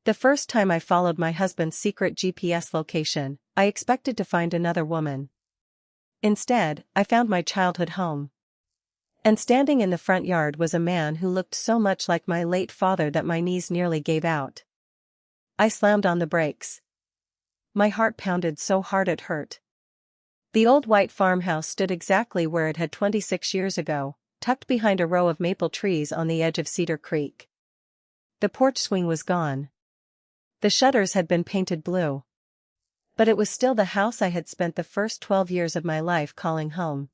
The first time I followed my husband's secret GPS location, I expected to find another woman. Instead, I found my childhood home. And standing in the front yard was a man who looked so much like my late father that my knees nearly gave out. I slammed on the brakes. My heart pounded so hard it hurt. The old white farmhouse stood exactly where it had 26 years ago, tucked behind a row of maple trees on the edge of Cedar Creek. The porch swing was gone. The shutters had been painted blue. But it was still the house I had spent the first 12 years of my life calling home.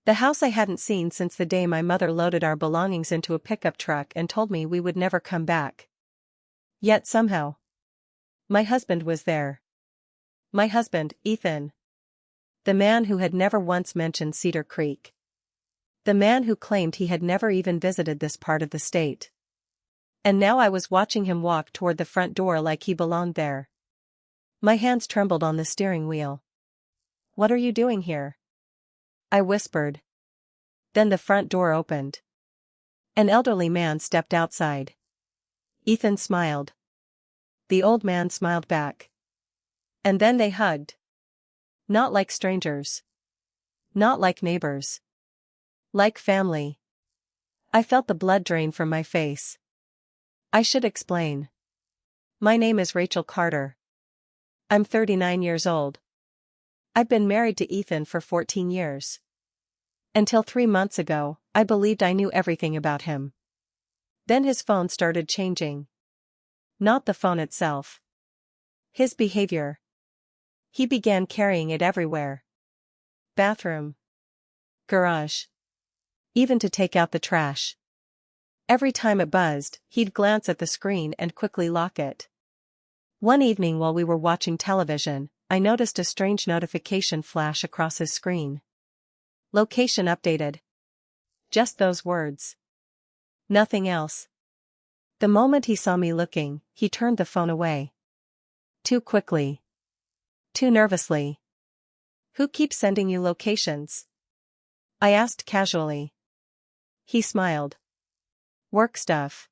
The house I hadn't seen since the day my mother loaded our belongings into a pickup truck and told me we would never come back. Yet somehow, my husband was there. My husband, Ethan. The man who had never once mentioned Cedar Creek. The man who claimed he had never even visited this part of the state. And now I was watching him walk toward the front door like he belonged there. My hands trembled on the steering wheel. "What are you doing here?" I whispered. Then the front door opened. An elderly man stepped outside. Ethan smiled. The old man smiled back. And then they hugged. Not like strangers. Not like neighbors. Like family. I felt the blood drain from my face. I should explain. My name is Rachel Carter. I'm 39 years old. I've been married to Ethan for 14 years. Until 3 months ago, I believed I knew everything about him. Then his phone started changing. Not the phone itself. His behavior. He began carrying it everywhere. Bathroom. Garage. Even to take out the trash. Every time it buzzed, he'd glance at the screen and quickly lock it. One evening while we were watching television, I noticed a strange notification flash across his screen. Location updated. Just those words. Nothing else. The moment he saw me looking, he turned the phone away. Too quickly. Too nervously. "Who keeps sending you locations?" I asked casually. He smiled. "Work stuff."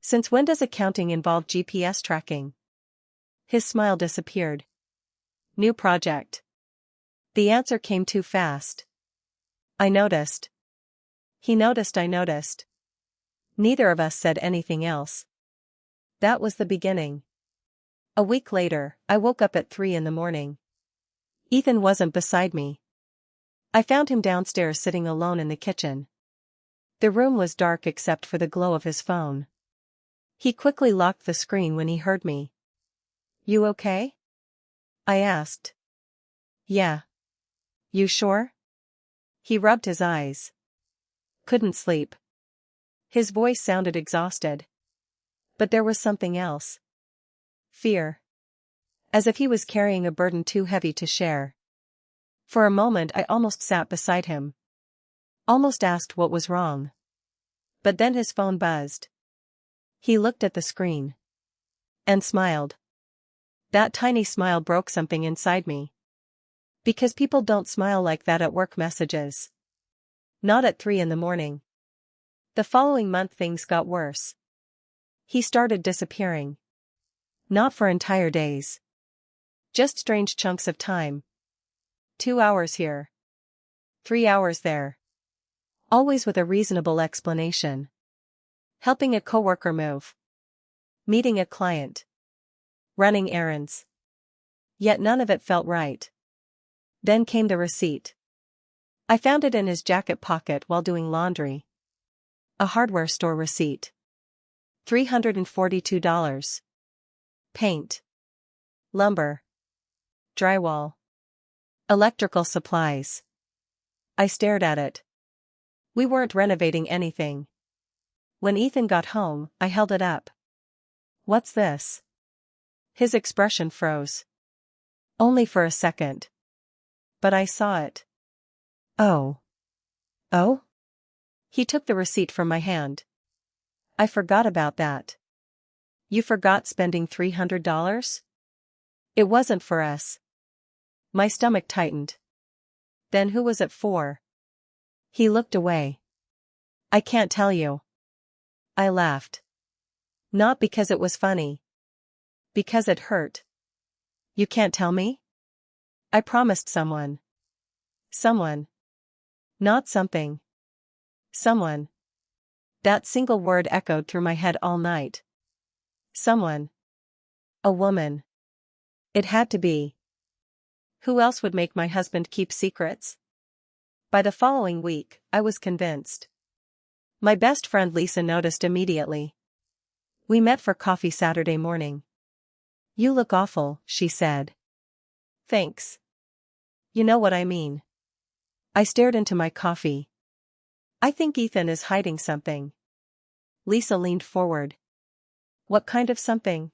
"Since when does accounting involve GPS tracking?" His smile disappeared. "New project." The answer came too fast. I noticed. He noticed I noticed. Neither of us said anything else. That was the beginning. A week later, I woke up at 3 in the morning. Ethan wasn't beside me. I found him downstairs sitting alone in the kitchen. The room was dark except for the glow of his phone. He quickly locked the screen when he heard me. "You okay?" I asked. "Yeah. You sure?" He rubbed his eyes. "Couldn't sleep." His voice sounded exhausted. But there was something else. Fear. As if he was carrying a burden too heavy to share. For a moment I almost sat beside him. Almost asked what was wrong. But then his phone buzzed. He looked at the screen. And smiled. That tiny smile broke something inside me. Because people don't smile like that at work messages. Not at 3 in the morning. The following month things got worse. He started disappearing. Not for entire days. Just strange chunks of time. 2 hours here. 3 hours there. Always with a reasonable explanation. Helping a coworker move. Meeting a client. Running errands. Yet none of it felt right. Then came the receipt. I found it in his jacket pocket while doing laundry. A hardware store receipt. $342. Paint. Lumber. Drywall. Electrical supplies. I stared at it. We weren't renovating anything. When Ethan got home, I held it up. "What's this?" His expression froze. Only for a second. But I saw it. "Oh. Oh?" He took the receipt from my hand. "I forgot about that." "You forgot spending $300? It wasn't for us." My stomach tightened. "Then who was it for?" He looked away. "I can't tell you." I laughed. Not because it was funny. Because it hurt. You can't tell me? I promised someone. Someone. Not something. Someone. That single word echoed through my head all night. Someone. A woman. It had to be. Who else would make my husband keep secrets? By the following week, I was convinced. My best friend Lisa noticed immediately. We met for coffee Saturday morning. You look awful, she said. Thanks. You know what I mean. I stared into my coffee. I think Ethan is hiding something. Lisa leaned forward. What kind of something?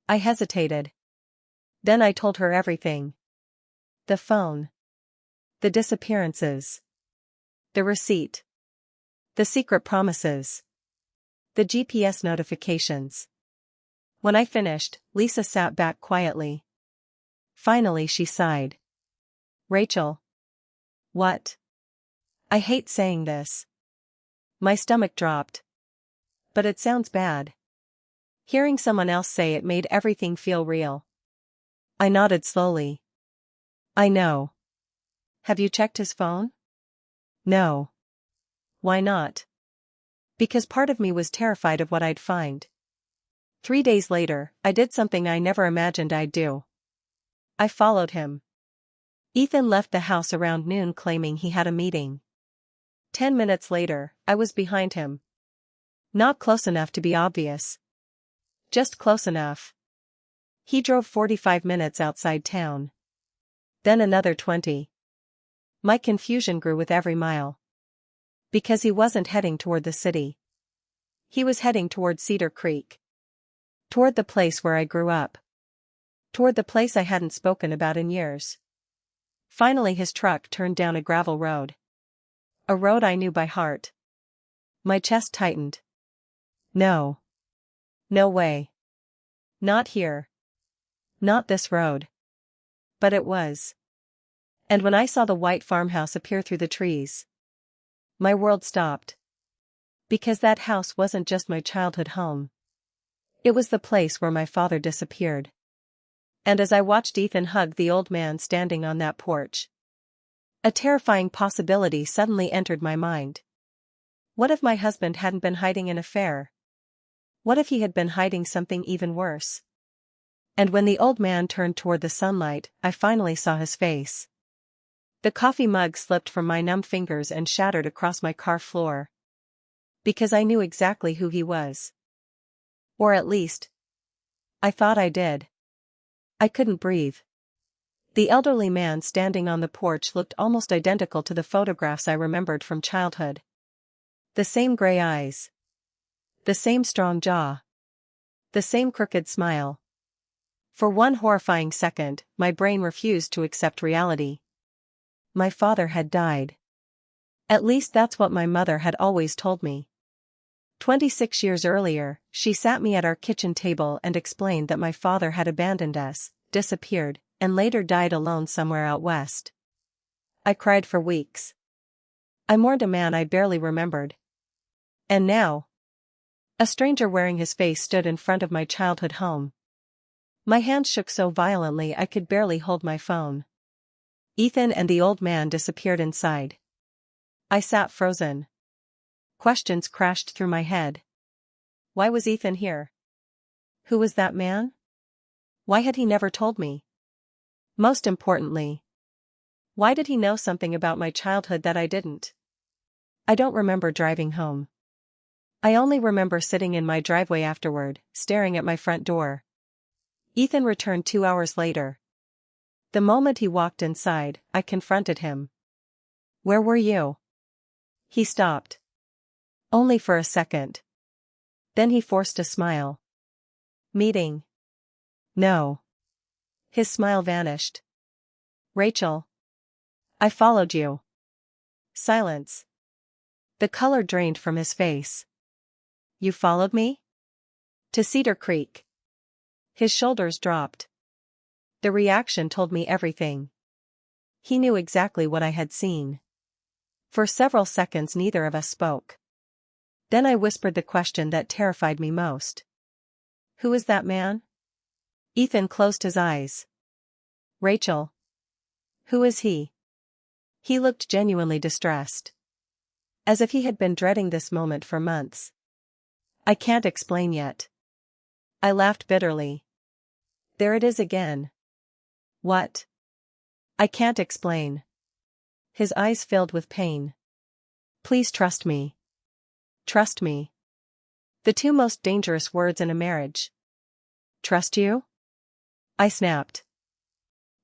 I hesitated. Then I told her everything. The phone. The disappearances. The receipt. The secret promises. The GPS notifications. When I finished, Lisa sat back quietly. Finally she sighed. Rachel. What? I hate saying this. My stomach dropped. But it sounds bad. Hearing someone else say it made everything feel real. I nodded slowly. I know. Have you checked his phone? No. Why not? Because part of me was terrified of what I'd find. 3 days later, I did something I never imagined I'd do. I followed him. Ethan left the house around noon claiming he had a meeting. 10 minutes later, I was behind him. Not close enough to be obvious. Just close enough. He drove 45 minutes outside town. Then another 20. My confusion grew with every mile. Because he wasn't heading toward the city. He was heading toward Cedar Creek. Toward the place where I grew up. Toward the place I hadn't spoken about in years. Finally his truck turned down a gravel road. A road I knew by heart. My chest tightened. No. No way. Not here. Not this road. But it was. And when I saw the white farmhouse appear through the trees, my world stopped. Because that house wasn't just my childhood home. It was the place where my father disappeared. And as I watched Ethan hug the old man standing on that porch, a terrifying possibility suddenly entered my mind. What if my husband hadn't been hiding an affair? What if he had been hiding something even worse? And when the old man turned toward the sunlight, I finally saw his face. The coffee mug slipped from my numb fingers and shattered across my car floor. Because I knew exactly who he was. Or at least, I thought I did. I couldn't breathe. The elderly man standing on the porch looked almost identical to the photographs I remembered from childhood. The same gray eyes. The same strong jaw. The same crooked smile. For one horrifying second, my brain refused to accept reality. My father had died. At least that's what my mother had always told me. 26 years earlier, she sat me at our kitchen table and explained that my father had abandoned us, disappeared, and later died alone somewhere out west. I cried for weeks. I mourned a man I barely remembered. And now, a stranger wearing his face stood in front of my childhood home. My hands shook so violently I could barely hold my phone. Ethan and the old man disappeared inside. I sat frozen. Questions crashed through my head. Why was Ethan here? Who was that man? Why had he never told me? Most importantly, why did he know something about my childhood that I didn't? I don't remember driving home. I only remember sitting in my driveway afterward, staring at my front door. Ethan returned 2 hours later. The moment he walked inside, I confronted him. Where were you? He stopped. Only for a second. Then he forced a smile. Meeting? No. His smile vanished. Rachel. I followed you. Silence. The color drained from his face. You followed me? To Cedar Creek. His shoulders dropped. The reaction told me everything. He knew exactly what I had seen. For several seconds neither of us spoke. Then I whispered the question that terrified me most. Who is that man? Ethan closed his eyes. Rachel. Who is he? He looked genuinely distressed. As if he had been dreading this moment for months. I can't explain yet. I laughed bitterly. There it is again. What? I can't explain. His eyes filled with pain. Please trust me. Trust me. The two most dangerous words in a marriage. Trust you? I snapped.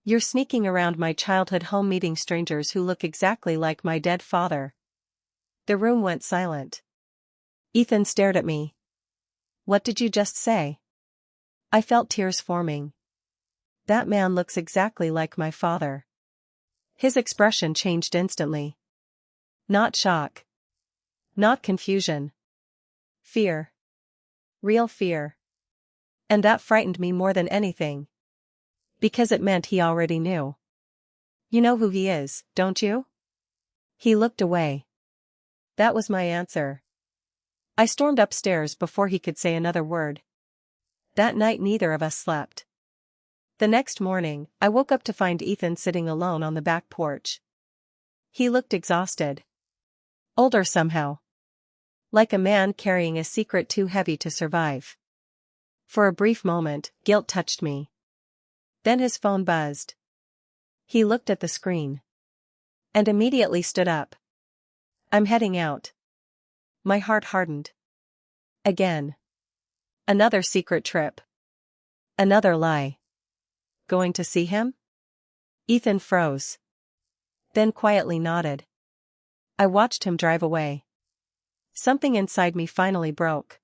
You're sneaking around my childhood home meeting strangers who look exactly like my dead father. The room went silent. Ethan stared at me. What did you just say? I felt tears forming. That man looks exactly like my father. His expression changed instantly. Not shock. Not confusion. Fear. Real fear. And that frightened me more than anything. Because it meant he already knew. You know who he is, don't you? He looked away. That was my answer. I stormed upstairs before he could say another word. That night neither of us slept. The next morning, I woke up to find Ethan sitting alone on the back porch. He looked exhausted. Older somehow. Like a man carrying a secret too heavy to survive. For a brief moment, guilt touched me. Then his phone buzzed. He looked at the screen. And immediately stood up. I'm heading out. My heart hardened. Again. Another secret trip. Another lie. Going to see him? Ethan froze. Then quietly nodded. I watched him drive away. Something inside me finally broke.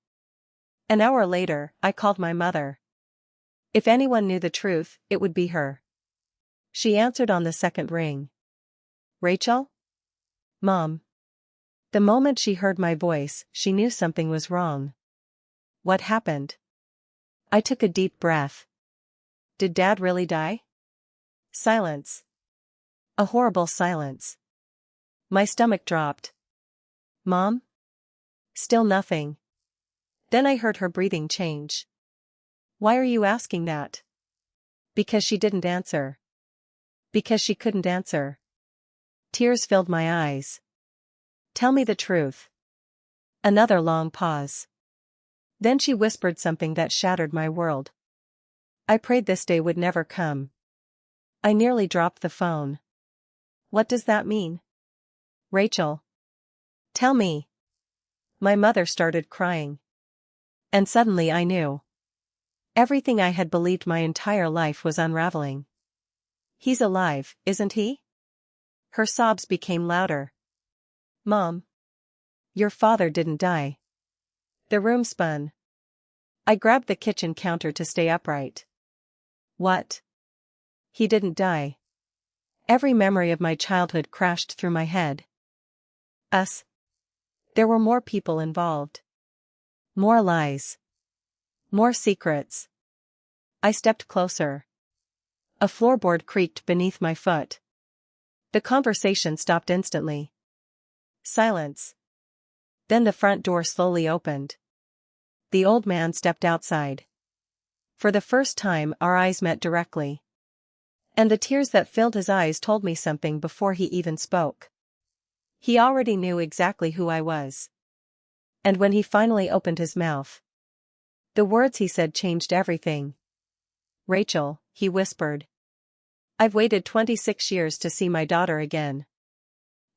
An hour later, I called my mother. If anyone knew the truth, it would be her. She answered on the second ring. Rachel? Mom. The moment she heard my voice, she knew something was wrong. What happened? I took a deep breath. Did Dad really die? Silence. A horrible silence. My stomach dropped. Mom? Still nothing. Then I heard her breathing change. Why are you asking that? Because she didn't answer. Because she couldn't answer. Tears filled my eyes. Tell me the truth. Another long pause. Then she whispered something that shattered my world. I prayed this day would never come. I nearly dropped the phone. What does that mean? Rachel. Tell me. My mother started crying. And suddenly I knew. Everything I had believed my entire life was unraveling. He's alive, isn't he? Her sobs became louder. Mom. Your father didn't die. The room spun. I grabbed the kitchen counter to stay upright. What? He didn't die. Every memory of my childhood crashed through my head. Us. There were more people involved. More lies. More secrets. I stepped closer. A floorboard creaked beneath my foot. The conversation stopped instantly. Silence. Then the front door slowly opened. The old man stepped outside. For the first time, our eyes met directly. And the tears that filled his eyes told me something before he even spoke. He already knew exactly who I was. And when he finally opened his mouth, the words he said changed everything. Rachel, he whispered. I've waited 26 years to see my daughter again.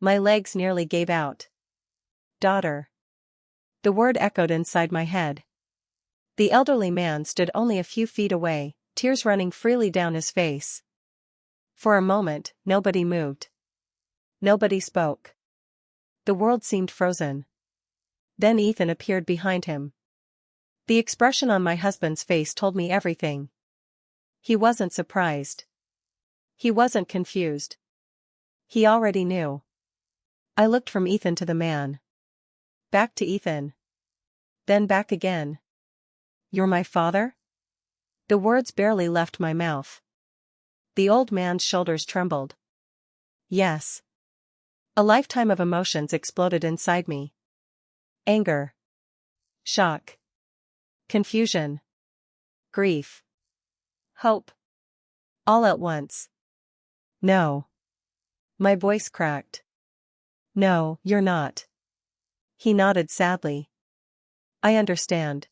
My legs nearly gave out. Daughter. The word echoed inside my head. The elderly man stood only a few feet away, tears running freely down his face. For a moment, nobody moved. Nobody spoke. The world seemed frozen. Then Ethan appeared behind him. The expression on my husband's face told me everything. He wasn't surprised. He wasn't confused. He already knew. I looked from Ethan to the man. Back to Ethan. Then back again. You're my father? The words barely left my mouth. The old man's shoulders trembled. Yes. A lifetime of emotions exploded inside me. Anger. shock, confusion, grief, hope. All at once. No. My voice cracked. No, you're not. He nodded sadly. I understand.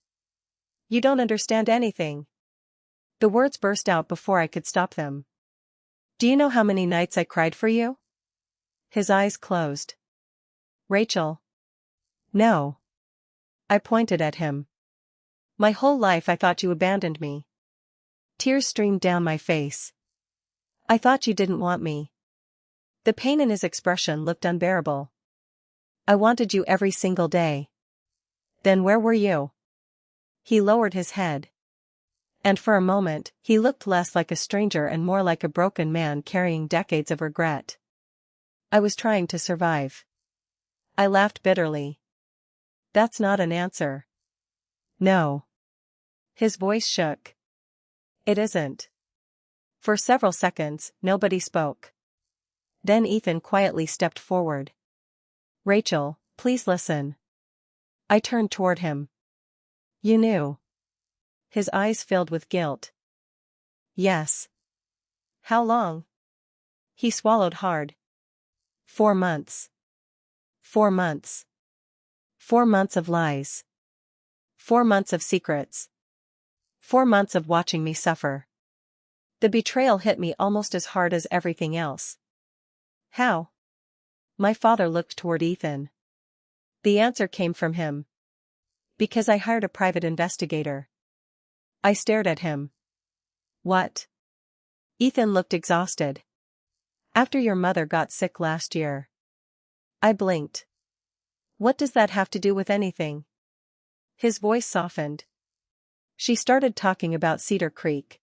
You don't understand anything. The words burst out before I could stop them. Do you know how many nights I cried for you? His eyes closed. Rachel. No. I pointed at him. My whole life I thought you abandoned me. Tears streamed down my face. I thought you didn't want me. The pain in his expression looked unbearable. I wanted you every single day. Then where were you? He lowered his head. And for a moment, he looked less like a stranger and more like a broken man carrying decades of regret. I was trying to survive. I laughed bitterly. That's not an answer. No. His voice shook. It isn't. For several seconds, nobody spoke. Then Ethan quietly stepped forward. Rachel, please listen. I turned toward him. You knew. His eyes filled with guilt. Yes. How long? He swallowed hard. 4 months. 4 months. 4 months of lies. 4 months of secrets. 4 months of watching me suffer. The betrayal hit me almost as hard as everything else. How? My father looked toward Ethan. The answer came from him. Because I hired a private investigator. I stared at him. What? Ethan looked exhausted. After your mother got sick last year. I blinked. What does that have to do with anything? His voice softened. She started talking about Cedar Creek.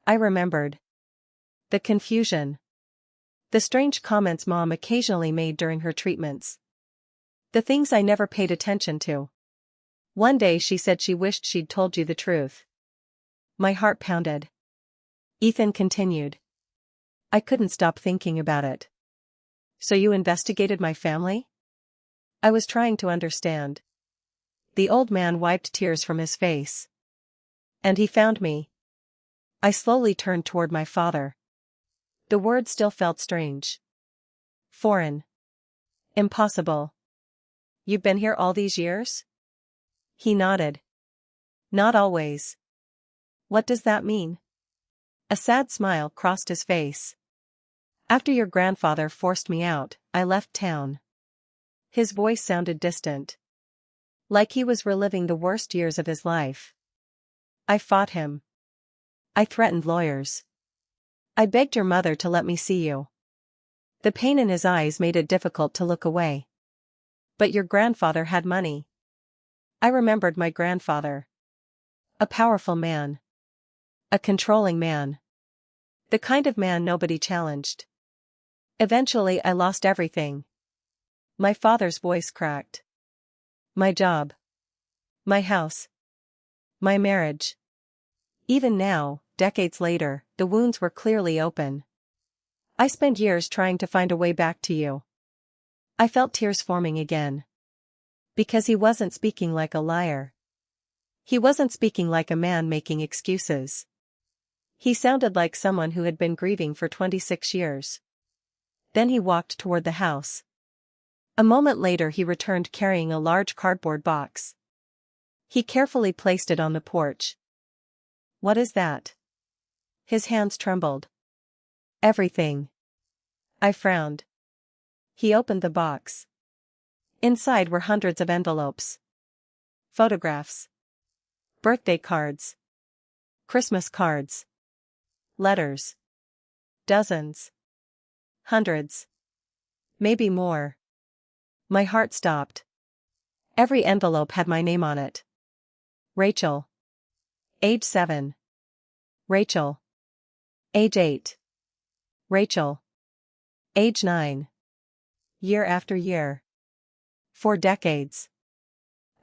I remembered. The confusion. The strange comments Mom occasionally made during her treatments. The things I never paid attention to. One day she said she wished she'd told you the truth. My heart pounded. Ethan continued. I couldn't stop thinking about it. So you investigated my family? I was trying to understand. The old man wiped tears from his face. And he found me. I slowly turned toward my father. The words still felt strange. Foreign. Impossible. You've been here all these years? He nodded. Not always. What does that mean? A sad smile crossed his face. After your grandfather forced me out, I left town. His voice sounded distant. Like he was reliving the worst years of his life. I fought him. I threatened lawyers. I begged your mother to let me see you. The pain in his eyes made it difficult to look away. But your grandfather had money. I remembered my grandfather. A powerful man. A controlling man. The kind of man nobody challenged. Eventually I lost everything. My father's voice cracked. My job. My house. My marriage. Even now, decades later, the wounds were clearly open. I spent years trying to find a way back to you. I felt tears forming again. Because he wasn't speaking like a liar. He wasn't speaking like a man making excuses. He sounded like someone who had been grieving for 26 years. Then he walked toward the house. A moment later he returned carrying a large cardboard box. He carefully placed it on the porch. What is that? His hands trembled. Everything. I frowned. He opened the box. Inside were hundreds of envelopes. Photographs. Birthday cards. Christmas cards. Letters. Dozens. Hundreds. Maybe more. My heart stopped. Every envelope had my name on it. Rachel. Age 7. Rachel. Age 8. Rachel. Age 9. Year after year. 4 decades.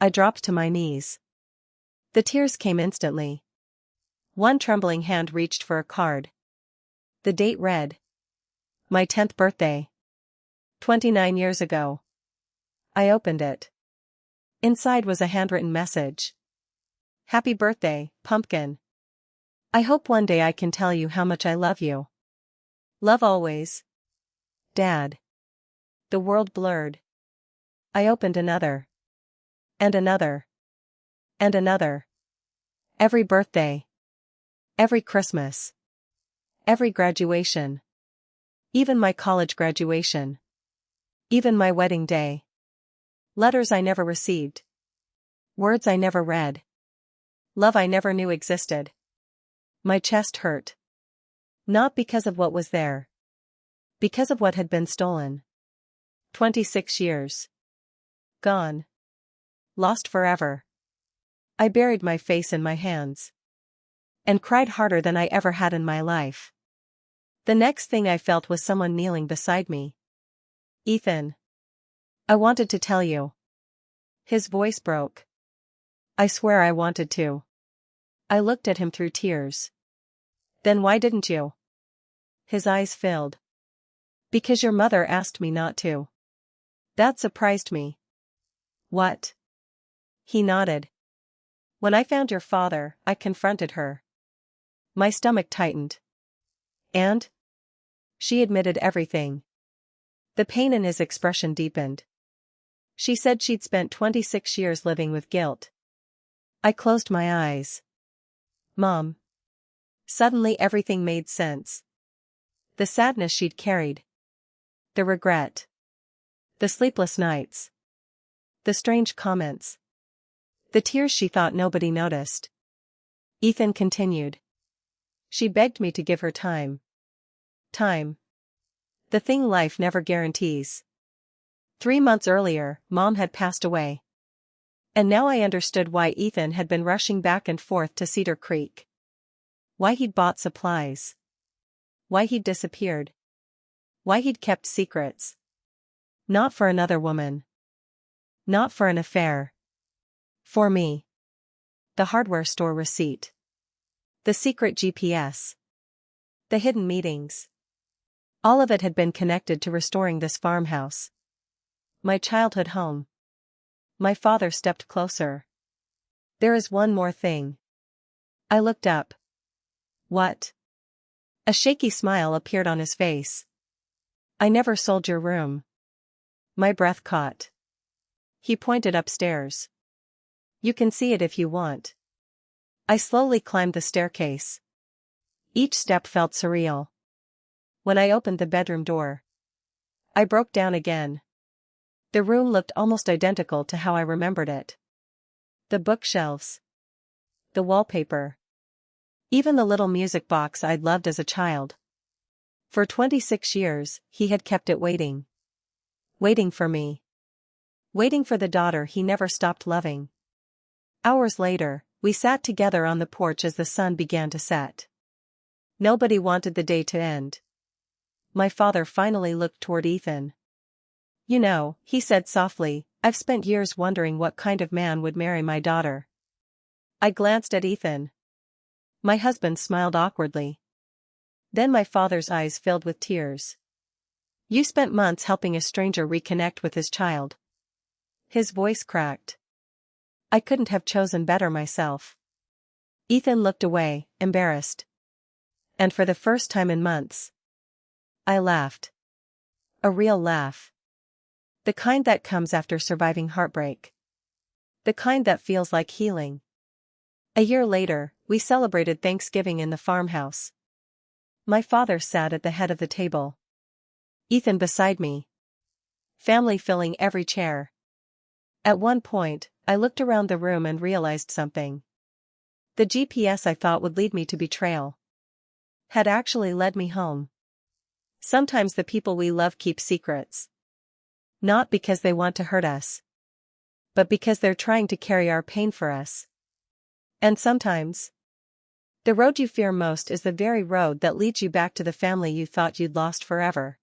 I dropped to my knees. The tears came instantly. One trembling hand reached for a card. The date read. My 10th birthday. 29 years ago. I opened it. Inside was a handwritten message. Happy birthday, Pumpkin. I hope one day I can tell you how much I love you. Love always. Dad. The world blurred. I opened another. And another. And another. Every birthday. Every Christmas. Every graduation. Even my college graduation. Even my wedding day. Letters I never received. Words I never read. Love I never knew existed. My chest hurt. Not because of what was there. Because of what had been stolen. 26 years. Gone. Lost forever. I buried my face in my hands. And cried harder than I ever had in my life. The next thing I felt was someone kneeling beside me. Ethan. I wanted to tell you. His voice broke. I swear I wanted to. I looked at him through tears. Then why didn't you? His eyes filled. Because your mother asked me not to. That surprised me. What? He nodded. When I found your father, I confronted her. My stomach tightened. And? She admitted everything. The pain in his expression deepened. She said she'd spent 26 years living with guilt. I closed my eyes. Mom. Suddenly everything made sense. The sadness she'd carried. The regret. The sleepless nights. The strange comments. The tears she thought nobody noticed. Ethan continued. She begged me to give her time. Time. The thing life never guarantees. 3 months earlier, Mom had passed away. And now I understood why Ethan had been rushing back and forth to Cedar Creek. Why he'd bought supplies. Why he'd disappeared. Why he'd kept secrets. Not for another woman. Not for an affair. For me. The hardware store receipt. The secret GPS. The hidden meetings. All of it had been connected to restoring this farmhouse. My childhood home. My father stepped closer. There is one more thing. I looked up. What? A shaky smile appeared on his face. I never sold your room. My breath caught. He pointed upstairs. You can see it if you want. I slowly climbed the staircase. Each step felt surreal. When I opened the bedroom door, I broke down again. The room looked almost identical to how I remembered it. The bookshelves. The wallpaper. Even the little music box I'd loved as a child. For 26 years, he had kept it waiting. Waiting for me. Waiting for the daughter he never stopped loving. Hours later, we sat together on the porch as the sun began to set. Nobody wanted the day to end. My father finally looked toward Ethan. You know, he said softly, I've spent years wondering what kind of man would marry my daughter. I glanced at Ethan. My husband smiled awkwardly. Then my father's eyes filled with tears. You spent months helping a stranger reconnect with his child. His voice cracked. I couldn't have chosen better myself. Ethan looked away, embarrassed. And for the first time in months, I laughed. A real laugh. The kind that comes after surviving heartbreak. The kind that feels like healing. A year later, we celebrated Thanksgiving in the farmhouse. My father sat at the head of the table. Ethan beside me. Family filling every chair. At one point, I looked around the room and realized something. The GPS I thought would lead me to betrayal had actually led me home. Sometimes the people we love keep secrets. Not because they want to hurt us, but because they're trying to carry our pain for us. And sometimes, the road you fear most is the very road that leads you back to the family you thought you'd lost forever.